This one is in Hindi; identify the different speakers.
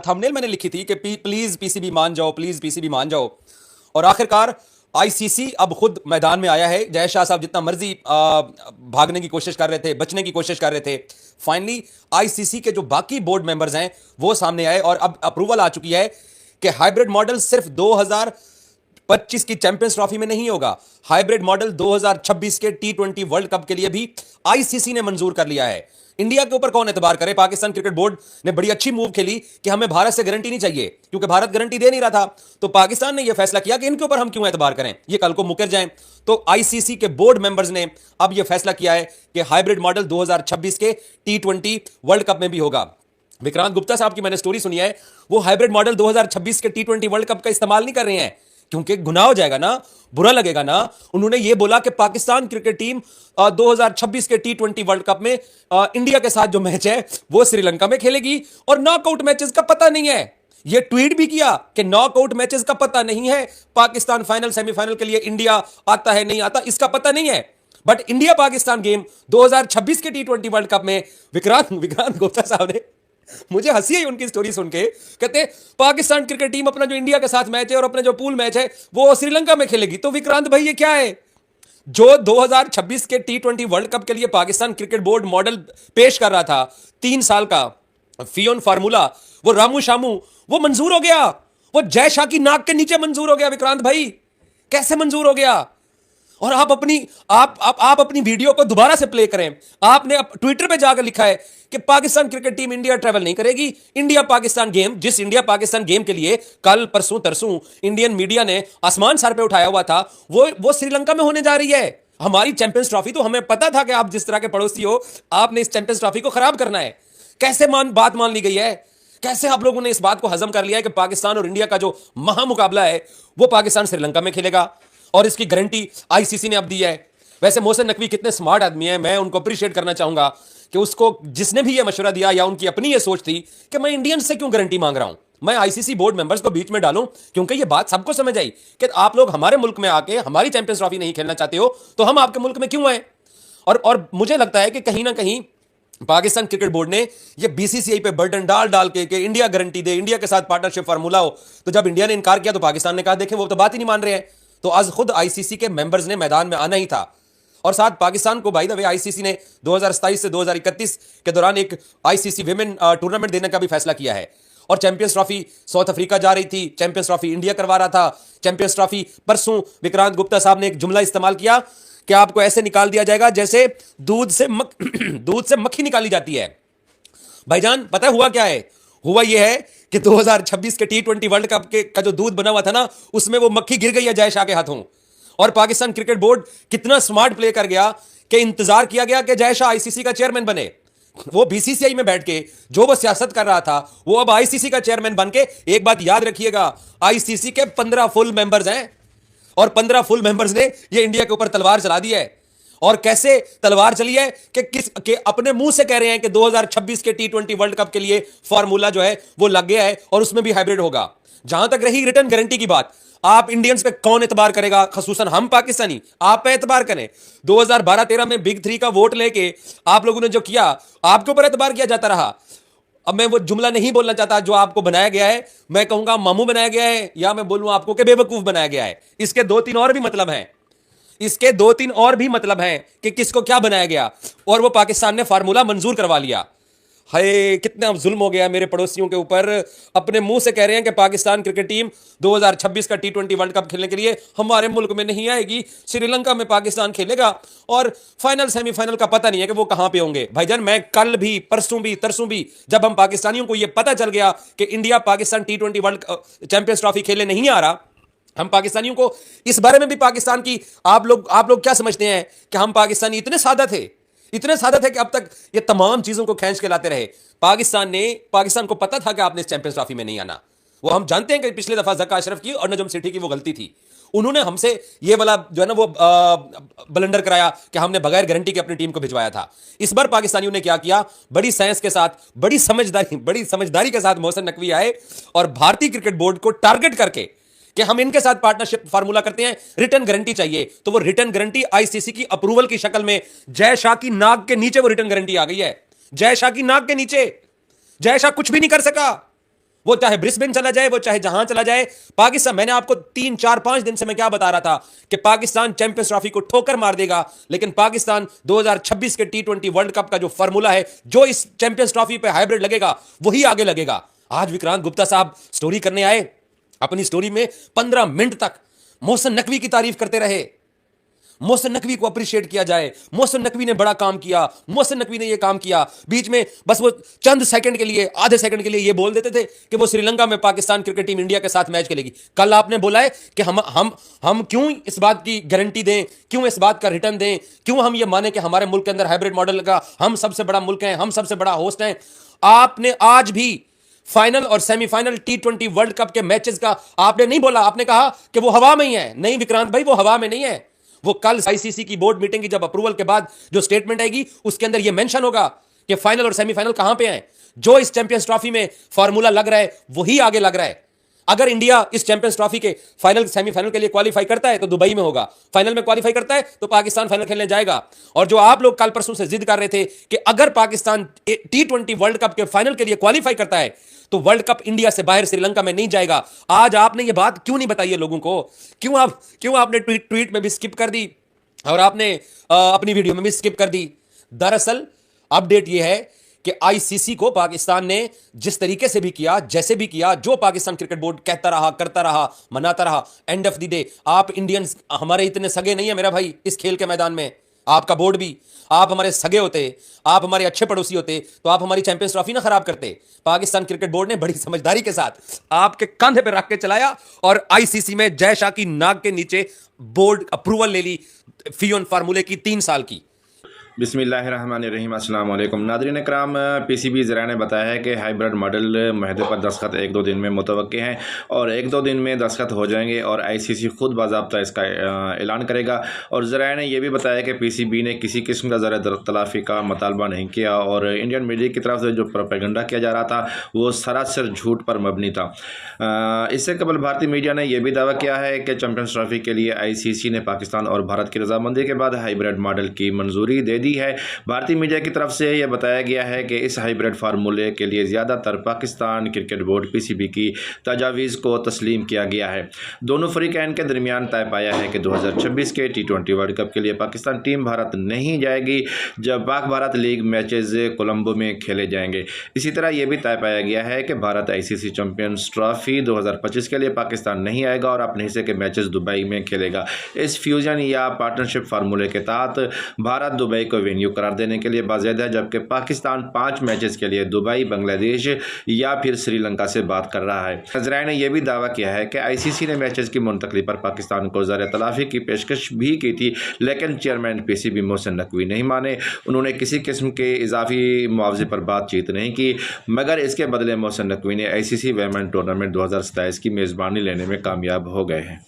Speaker 1: थंबनेल मैंने लिखी थी कि प्लीज पीसीबी मान जाओ, प्लीज पीसीबी मान जाओ। और आखिरकार आईसीसी अब खुद मैदान में आया है। जय शाह साहब जितना मर्जी भागने की कोशिश कर रहे थे, बचने की कोशिश कर रहे थे, फाइनली आईसीसी के जो बाकी बोर्ड मेंबर्स हैं वो सामने आए और अब अप्रूवल आ चुकी है कि हाइब्रिड मॉडल सिर्फ 2025 की चैंपियंस ट्रॉफी में नहीं होगा, हाइब्रिड मॉडल 2026 के टी20 वर्ल्ड कप के लिए भी आईसीसी ने मंजूर कर लिया है। इंडिया के ऊपर कौन एतबार करे? पाकिस्तान क्रिकेट बोर्ड ने बड़ी अच्छी मूव खेली कि हमें भारत से गारंटी नहीं चाहिए, क्योंकि भारत गारंटी दे नहीं रहा था। तो पाकिस्तान ने यह फैसला किया कि इनके ऊपर हम क्यों एतबार करें, ये कल को मुकर जाएं। तो आईसीसी के बोर्ड मेंबर्स ने अब यह फैसला किया है कि हाइब्रिड मॉडल 2026 के टी20 वर्ल्ड कप में भी होगा। विक्रांत गुप्ता साहब की मैंने स्टोरी सुनी है, वो हाइब्रिड मॉडल 2026 के टी20 वर्ल्ड कप का इस्तेमाल नहीं कर रहे हैं क्योंकि गुनाह हो जाएगा ना, बुरा लगेगा ना। उन्होंने ये बोला कि पाकिस्तान क्रिकेट टीम 2026 के टी20 वर्ल्ड कप में इंडिया के साथ जो मैच है वो श्रीलंका में खेलेगी और नॉकआउट मैचेस का पता नहीं है। ये ट्वीट भी किया कि नॉकआउट मैचेस का पता नहीं है, पाकिस्तान फाइनल सेमीफाइनल के लिए इंडिया आता है नहीं आता इसका पता नहीं है, बट इंडिया पाकिस्तान गेम 2026 के टी20 वर्ल्ड कप में विक्रांत गुप्ता साहब ने, मुझे हंसी आई उनकी स्टोरी सुन के, कहते पाकिस्तान क्रिकेट टीम अपना जो इंडिया के साथ मैच है और अपना जो पूल मैच है वो श्रीलंका में खेलेगी। तो विक्रांत भाई ये क्या है? जो 2026 के टी20 वर्ल्ड कप के लिए पाकिस्तान क्रिकेट बोर्ड मॉडल पेश कर रहा था 3 साल का फियोन फार्मूला, वो रामू शामू, वो मंजूर हो गया, वो जय शाह की नाक के नीचे मंजूर हो गया। विक्रांत भाई कैसे मंजूर हो गया? और आप अपनी वीडियो को दोबारा से प्ले करें। आपने ट्विटर पे जाकर लिखा है कि Pakistan cricket team India travel नहीं करेगी। इंडिया पाकिस्तान गेम, जिस इंडिया पाकिस्तान गेम के लिए कल परसों तरसों इंडियन मीडिया ने आसमान सर पे उठाया हुआ था, वो श्रीलंका में होने जा रही है। हमारी चैंपियंस ट्रॉफी, तो हमें पता था कि आप जिस तरह के पड़ोसी हो, आपने इस चैंपियंस ट्रॉफी को खराब करना है। कैसे बात मान ली गई है? कैसे आप लोगों ने इस बात को हजम कर लिया है कि पाकिस्तान और इंडिया का जो महामुकाबला है वो पाकिस्तान श्रीलंका में खेलेगा और इसकी गारंटी आईसीसी ने अब दी है। वैसे मोहसिन नकवी कितने स्मार्ट आदमी है, मैं उनको अप्रिशिएट करना चाहूंगा कि उसको जिसने भी ये मशवरा दिया या उनकी अपनी ये सोच थी कि मैं इंडियन से क्यों गारंटी मांग रहा हूं, मैं आईसीसी बोर्ड मेंबर्स को बीच में डालूं, क्योंकि ये बात सबको समझ आई कि आप लोग हमारे मुल्क में आके हमारी चैंपियंस ट्रॉफी नहीं खेलना चाहते हो तो हम आपके मुल्क में क्यों आए। और मुझे लगता है कि कहीं ना कहीं पाकिस्तान क्रिकेट बोर्ड ने ये बीसीसीआई पे बर्डन डाल के कि इंडिया गारंटी दे, इंडिया के साथ पार्टनरशिप फार्मूला हो, तो जब इंडिया ने इनकार किया तो पाकिस्तान ने कहा देखें वो तो बात ही नहीं मान रहे हैं। तो आज खुद आईसीसी के मेंबर्स ने मैदान में आना ही था। और साथ पाकिस्तान को बाय द वे आईसीसी ने 2027 से 2031 के दौरान एक आईसीसी विमेन टूर्नामेंट देने का भी फैसला किया है। और चैंपियंस ट्रॉफी साउथ अफ्रीका जा रही थी, चैंपियंस ट्रॉफी इंडिया करवा रहा था। चैंपियंस ट्रॉफी परसों विक्रांत गुप्ता साहब ने एक जुमला इस्तेमाल किया कि आपको ऐसे निकाल दिया जाएगा जैसे दूध से मक्खी निकाली जाती है। भाईजान पता हुआ क्या है? हुआ यह है कि 2026 के टी20 वर्ल्ड कप के का जो दूध बना हुआ था ना, उसमें वो मक्खी गिर गई है जय शाह के हाथों। और पाकिस्तान क्रिकेट बोर्ड कितना स्मार्ट प्ले कर गया कि इंतजार किया गया कि जय शाह आईसीसी का चेयरमैन बने। वो बीसीसीआई में बैठ के जो वो सियासत कर रहा था वो अब आईसीसी का चेयरमैन बन के, एक बात याद रखिएगा, आईसीसी के 15 फुल मेंबर्स हैं और 15 फुल मेंबर्स ने ये इंडिया के ऊपर तलवार चला दी है। और कैसे तलवार चली है कि अपने मुंह से कह रहे हैं कि 2026 के टी20 वर्ल्ड कप के लिए फार्मूला जो है वो लग गया है और उसमें भी हाइब्रिड होगा। जहां तक रही रिटर्न गारंटी की बात, आप इंडियंस पे कौन एतबार करेगा? खसूसन हम पाकिस्तानी आप पे एतबार करें। 2012-13 में बिग 3 का वोट लेके आप लोगों ने जो किया, आपके ऊपर एतबार किया जाता रहा। अब मैं वो जुमला नहीं बोलना चाहता जो आपको बनाया गया है, मैं कहूंगा मामू बनाया गया है, या मैं बोलूं आपको कि बेवकूफ बनाया गया है। इसके 2-3 और भी मतलब हैं, इसके 2-3 और भी मतलब हैं कि किसको क्या बनाया गया। और वो पाकिस्तान ने फार्मूला मंजूर करवा लिया। हाय कितना जुल्म हो गया मेरे पड़ोसियों के ऊपर। अपने मुंह से कह रहे हैं कि पाकिस्तान क्रिकेट टीम 2026 का टी20 वर्ल्ड कप खेलने के लिए हमारे मुल्क में नहीं आएगी, श्रीलंका में पाकिस्तान खेलेगा और फाइनल सेमीफाइनल का पता नहीं है कि वो कहां पे होंगे। भाईजान मैं कल भी परसों भी तरसों भी जब हम पाकिस्तानियों को यह पता चल गया कि इंडिया पाकिस्तान टी20 वर्ल्ड चैंपियंस ट्रॉफी खेलने नहीं आ रहा, हम पाकिस्तानियों को इस बारे में भी पाकिस्तान की आप लोग क्या समझते हैं कि हम पाकिस्तानी इतने सादा थे कि अब तक ये तमाम चीजों को खींच के लाते रहे। पाकिस्तान को पता था कि आपने इस चैंपियंस ट्रॉफी में नहीं आना। वो हम जानते हैं कि पिछले दफा जक्का अशरफ की और नजम सेठी की वो गलती थी, उन्होंने हमसे ये वाला जो है ना वो ब्लंडर कराया कि हमने बगैर गारंटी के अपनी टीम को भिजवाया था। इस बार पाकिस्तानियों ने क्या किया, बड़ी साइंस के साथ, बड़ी समझदारी के साथ मोहसिन नकवी आए और भारतीय क्रिकेट बोर्ड को टारगेट करके कि हम इनके साथ पार्टनरशिप फार्मूला करते हैं, रिटर्न गारंटी चाहिए। तो वो रिटर्न गारंटी आईसीसी की अप्रूवल की शक्ल में जय शाह की नाक के नीचे वो रिटर्न गारंटी आ गई है। जय शाह की नाक के नीचे जय शाह कुछ भी नहीं कर सका। वो चाहे ब्रिस्बेन चला जाए, वो चाहे जहां चला जाए, पाकिस्तान, मैंने आपको 3 4 5 दिन से मैं क्या बता रहा था कि पाकिस्तान चैंपियंस ट्रॉफी को ठोकर मार देगा, लेकिन पाकिस्तान 2026 के T20 वर्ल्ड कप का जो फॉर्मूला है, जो इस चैंपियंस ट्रॉफी पे हाइब्रिड लगेगा, वही आगे लगेगा। आज विक्रांत गुप्ता साहब स्टोरी करने आए, अपनी स्टोरी में 15 मिनट तक मोहसिन नकवी की तारीफ करते रहे। मोहसिन नकवी को अप्रिशिएट किया जाए, मोहसिन नकवी ने बड़ा काम किया, मोहसिन नकवी ने ये काम किया। बीच में बस वो चंद सेकंड के लिए, आधे सेकंड के लिए ये बोल देते थे कि वो श्रीलंका में पाकिस्तान क्रिकेट टीम इंडिया के साथ मैच खेलेगी। कल आपने बोला है कि हम क्यों इस बात की गारंटी दें, क्यों इस बात का रिटर्न दें, क्यों हम ये माने कि हमारे मुल्क के अंदर हाइब्रिड मॉडल का हम सबसे बड़ा मुल्क है, हम सबसे बड़ा होस्ट हैं। आपने आज भी फाइनल और सेमीफाइनल T20 वर्ल्ड कप के मैचेस का आपने नहीं बोला, आपने कहा कि वो हवा में ही है। नहीं विक्रांत भाई, वो हवा में नहीं है। वो कल आईसीसी की बोर्ड मीटिंग की जब अप्रूवल के बाद जो स्टेटमेंट आएगी, उसके अंदर ये मेंशन होगा कि फाइनल और सेमीफाइनल कहां पे हैं। जो इस चैंपियंस ट्रॉफी में फॉर्मूला लग रहा है, वही आगे लग रहा है। अगर इंडिया इस चैंपियंस ट्रॉफी के फाइनल सेमीफाइनल के लिए क्वालीफाई करता है तो दुबई में होगा, फाइनल में क्वालीफाई करता है तो पाकिस्तान फाइनल खेलने जाएगा। और जो आप लोग कल परसों से जिद कर रहे थे कि अगर पाकिस्तान T20 वर्ल्ड कप के फाइनल के लिए क्वालीफाई करता है तो वर्ल्ड कप इंडिया से बाहर श्रीलंका में नहीं जाएगा। आज आपने ये बात क्यों नहीं बताई है लोगों को? क्यों आपने ट्वीट में भी स्किप कर दी और आपने अपनी वीडियो में भी स्किप कर दी? दरअसल अपडेट यह है कि आईसीसी को पाकिस्तान ने जिस तरीके से भी किया, जैसे भी किया, जो पाकिस्तान क्रिकेट बोर्ड कहता रहा, करता रहा, मनाता रहा, एंड ऑफ द डे आप इंडियंस हमारे इतने सगे नहीं है मेरा भाई इस खेल के मैदान में। आपका बोर्ड भी, आप हमारे सगे होते, आप हमारे अच्छे पड़ोसी होते तो आप हमारी चैंपियंस ट्रॉफी ना खराब करते। पाकिस्तान क्रिकेट बोर्ड ने बड़ी समझदारी के साथ आपके कंधे पे रख के चलाया और आईसीसी में जय शाह की नाक के नीचे बोर्ड अप्रूवल ले ली फीओन फार्मूले की 3 साल की।
Speaker 2: बिस्मिल्लाहिर्रहमानिर्रहीम, अस्सलाम वालेकुम नाज़रीन कराम। पीसीबी ज़रा ने बताया है कि हाइब्रिड मॉडल माहदे पर दस्तखत 1-2 दिन में मुतवक्के हैं और 1-2 दिन में दस्तखत हो जाएंगे और आईसीसी खुद बाज़ाब्ता इसका ऐलान करेगा। और ज़रा ने यह भी बताया कि पीसीबी ने किसी किस्म का ज़रा तलाफ़ी का मुतालबा नहीं किया और इंडियन मीडिया की तरफ से जो प्रोपेगेंडा किया जा रहा था वो सरासर झूठ पर मबनी था। इससे कबल भारतीय मीडिया ने यह भी दावा किया है कि चैंपियंस ट्रॉफी के लिए आईसीसी ने पाकिस्तान और भारत की रजामंदी के बाद हाइब्रिड मॉडल की मंजूरी दे दी है। भारतीय मीडिया की तरफ से यह बताया गया है कि इस हाइब्रिड फार्मूले के लिए ज़्यादातर पाकिस्तान क्रिकेट बोर्ड पीसीबी की तजावीज़ को तस्लीम किया गया है। दोनों फरीकैन के दरमियान तय पाया है कि 2026 के T20 वर्ल्ड कप के लिए पाकिस्तान टीम भारत नहीं जाएगी, जब पाक भारत लीग मैचेस कोलंबो में खेले जाएंगे। इसी तरह यह भी तय पाया गया है कि भारत आईसीसी चैंपियंस ट्रॉफी 2025 के लिए पाकिस्तान नहीं आएगा और अपने हिस्से के मैचेस दुबई में खेलेगा। इस फ्यूजन या पार्टनरशिप फार्मूले के तहत भारत दुबई को वेन्यू करार देने के लिए बाज़ेद है, जबकि पाकिस्तान 5 मैचेस के लिए दुबई, बांग्लादेश या फिर श्रीलंका से बात कर रहा है। नजराए ने यह भी दावा किया है कि आईसीसी ने मैचेस की मुंतकली पर पाकिस्तान को ज़र तलाफ़ी की पेशकश भी की थी, लेकिन चेयरमैन पीसीबी मोहसिन नकवी नहीं माने। उन्होंने किसी किस्म के इजाफी मुआवजे पर बातचीत नहीं की, मगर इसके बदले मोहसिन नकवी ने आईसीसी वुमेन टूर्नामेंट 2027 की मेज़बानी लेने में कामयाब हो गए हैं।